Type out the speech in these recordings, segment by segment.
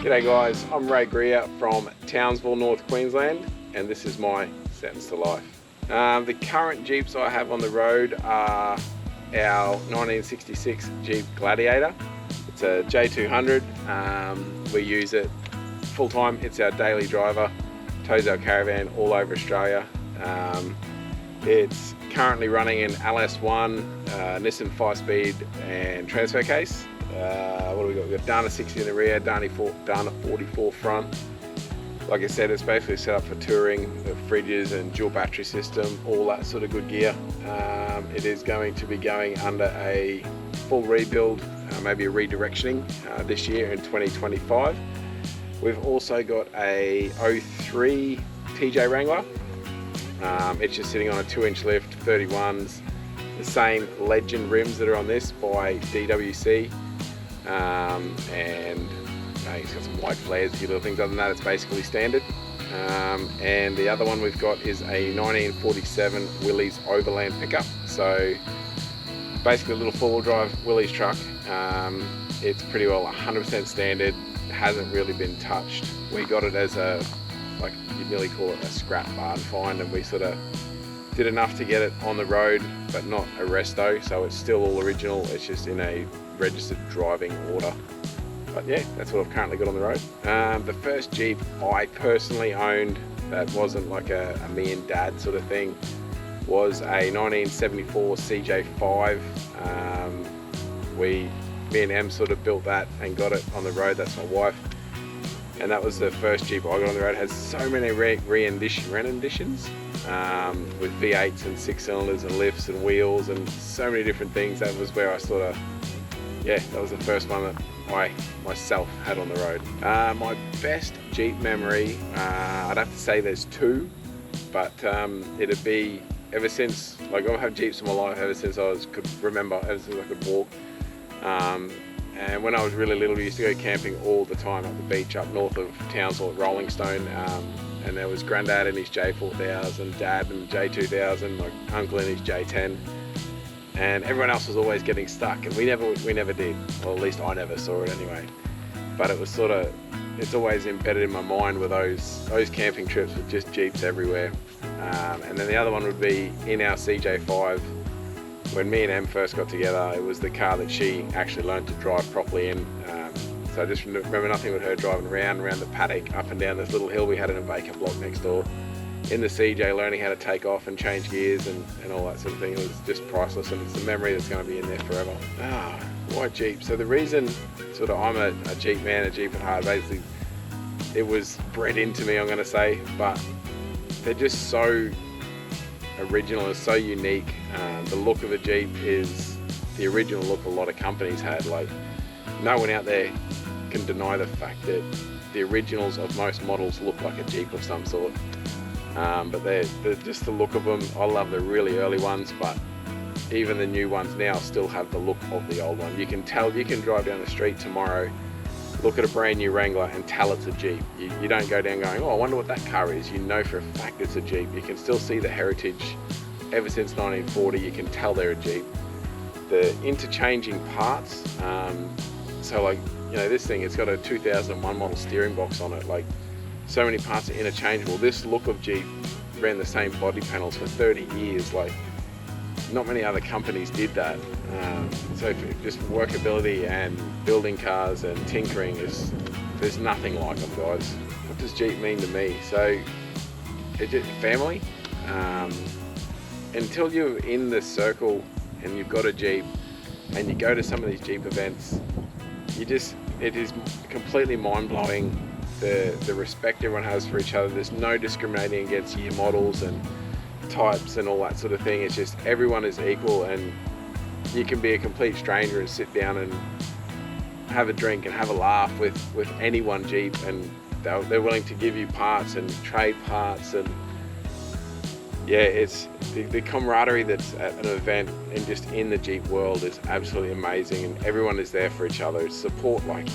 G'day guys, I'm Ray Greer from Townsville, North Queensland, and this is my Sentence to Life. The current Jeeps I have on the road are our 1966 Jeep Gladiator. It's a J200. We use it full time. It's our daily driver, tows our caravan all over Australia. It's currently running an LS1, Nissan 5-speed and transfer case. What do we got? We've got Dana 60 in the rear, Dana 44 front. Like I said, it's basically set up for touring, the fridges and dual battery system, all that sort of good gear. It is going to be going under a full rebuild, maybe a redirectioning this year in 2025. We've also got a 03 TJ Wrangler. It's just sitting on a 2-inch lift, 31s, the same Legend rims that are on this by DWC. And it's got some white flares, a few little things. Other than that, it's basically standard. And the other one we've got is a 1947 Willys Overland pickup. So basically a little four-wheel drive Willys truck. It's pretty well 100% standard. It hasn't really been touched. We got it as a, like you'd nearly call it a scrap barn find, and we sort of did enough to get it on the road, but not a resto, so it's still all original. It's just in a registered driving order. But yeah, that's what I've currently got on the road. The first Jeep I personally owned that wasn't like a me and dad sort of thing was a 1974 CJ5. Me and Em sort of built that and got it on the road. That's my wife. And that was the first Jeep I got on the road. It has so many renditions with V8s and 6 cylinders and lifts and wheels and so many different things. That was where I sort of, that was the first one that I myself had on the road. My best Jeep memory, I'd have to say there's two, but it'd be ever since, like I've had Jeeps in my life ever since could remember, ever since I could walk. And when I was really little, we used to go camping all the time at the beach up north of Townsville at Rolling Stone. And there was Grandad in his J4000, Dad in the J2000, my uncle in his J10. And everyone else was always getting stuck, and we never did. Well, at least I never saw it anyway. But it was sort of, it's always embedded in my mind with those camping trips with just Jeeps everywhere. And then the other one would be in our CJ5. When me and Em first got together, it was the car that she actually learned to drive properly in. So I just remember nothing but her driving around the paddock, up and down this little hill we had in a vacant block next door, in the CJ, learning how to take off and change gears and all that sort of thing. It was just priceless, and it's a memory that's going to be in there forever. Why Jeep? So the reason sort of I'm a Jeep man, a Jeep at heart, basically, it was bred into me, I'm going to say, but they're just so original and so unique. The look of a Jeep is the original look a lot of companies had. Like, no one out there can deny the fact that the originals of most models look like a Jeep of some sort. But they're just the look of them. I love the really early ones, but even the new ones now still have the look of the old one. You can tell, you can drive down the street tomorrow, look at a brand new Wrangler and tell it's a Jeep. You don't go down going, oh, I wonder what that car is. You know for a fact it's a Jeep. You can still see the heritage. Ever since 1940, you can tell they're a Jeep. The interchanging parts, so like, this thing, it's got a 2001 model steering box on it. Like, so many parts are interchangeable. This look of Jeep ran the same body panels for 30 years. Like, not many other companies did that. So for just workability and building cars and tinkering, there's nothing like them, guys. What does Jeep mean to me? So, it's just family. Until you're in the circle and you've got a Jeep and you go to some of these Jeep events, it is completely mind-blowing, the respect everyone has for each other. There's no discriminating against year models and types and all that sort of thing. It's just everyone is equal, and you can be a complete stranger and sit down and have a drink and have a laugh with any one Jeep, and they're willing to give you parts and trade parts. And it's the camaraderie that's at an event and just in the Jeep world is absolutely amazing, and everyone is there for each other. It's support like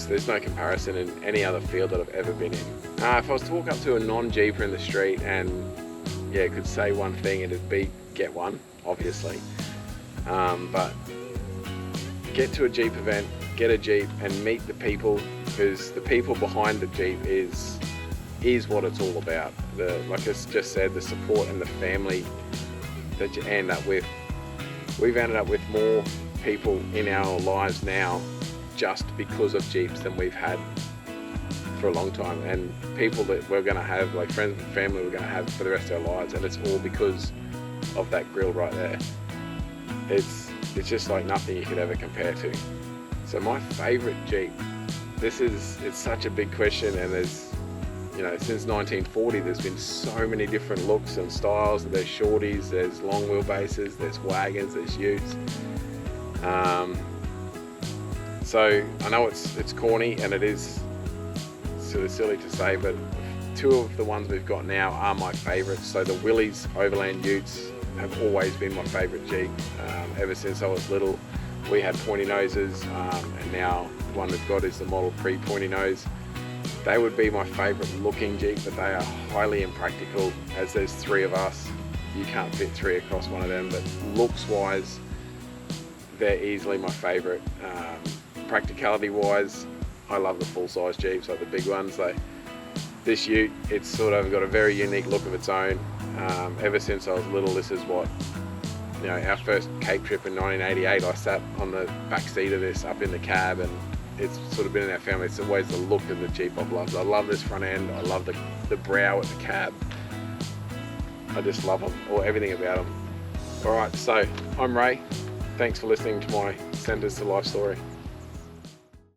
there's no comparison in any other field that I've ever been in. If I was to walk up to a non-Jeeper in the street and could say one thing, it'd be get one, obviously. But get to a Jeep event, get a Jeep and meet the people because the people behind the Jeep is what it's all about. Like I just said, the support and the family that you end up with. We've ended up with more people in our lives now just because of Jeeps than we've had for a long time, and people that we're going to have, like friends and family, we're going to have for the rest of our lives, and it's all because of that grill right there. It's just like nothing you could ever compare to. So my favorite Jeep, it's such a big question, and there's, since 1940 there's been so many different looks and styles. There's shorties, there's long wheelbases, there's wagons, there's utes. So I know it's corny and it is sort of silly to say, but two of the ones we've got now are my favourites. So the Willys Overland Utes have always been my favourite Jeep. Ever since I was little, we had pointy noses, and now the one we've got is the model pre-pointy nose. They would be my favourite looking Jeep, but they are highly impractical. As there's three of us, you can't fit three across one of them, but looks wise, they're easily my favourite. Practicality wise, I love the full size Jeeps, like the big ones. This ute, it's sort of got a very unique look of its own. Ever since I was little, this is what, our first Cape trip in 1988, I sat on the back seat of this up in the cab, and it's sort of been in our family. It's always the look of the Jeep I've loved. I love this front end, I love the brow at the cab. I just love them, or everything about them. Alright, so I'm Ray. Thanks for listening to my Sentence to Life story.